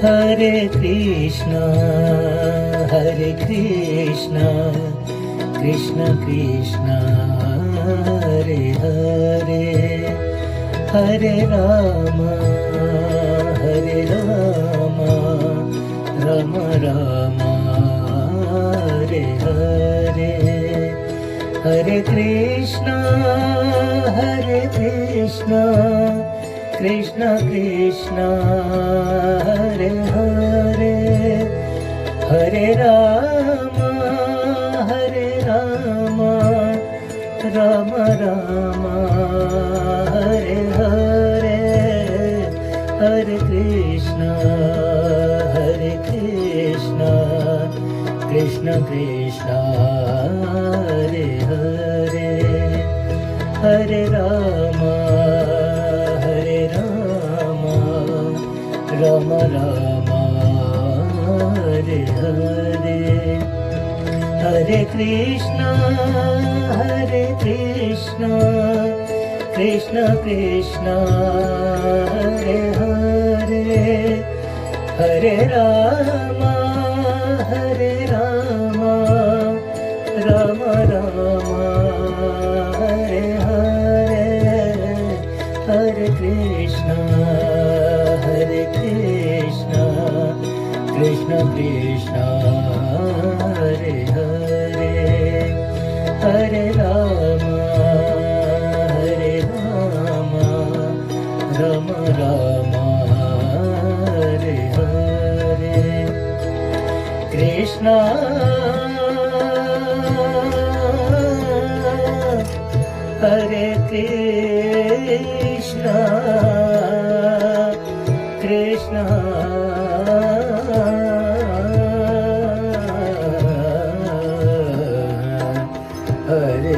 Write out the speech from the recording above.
Hare Krishna, Hare Krishna, Krishna Krishna, Hare Hare, Hare Rama, Hare Rama, Rama Rama, Hare Hare, Hare Krishna, Hare Krishna, Krishna Krishna, Hare Hare, Hare Rama, Hare Rama, Rama Rama, Hare Hare, Hare Krishna, Hare Krishna, Krishna Krishna, Hare Hare, Hare Rama, Hare Rama, Rama Rama, Hare Hare, Hare Krishna, Hare Krishna, Krishna Krishna, Hare Hare, Hare Rama, Hare Rama, Rama Rama, Hare Hare, Hare Krishna, Hare Krishna, Krishna Krishna, Hare Hare, Hare Rama, Hare Rama, Rama Rama, Hare Hare, Krishna, Hare Krishna, Krishna Hare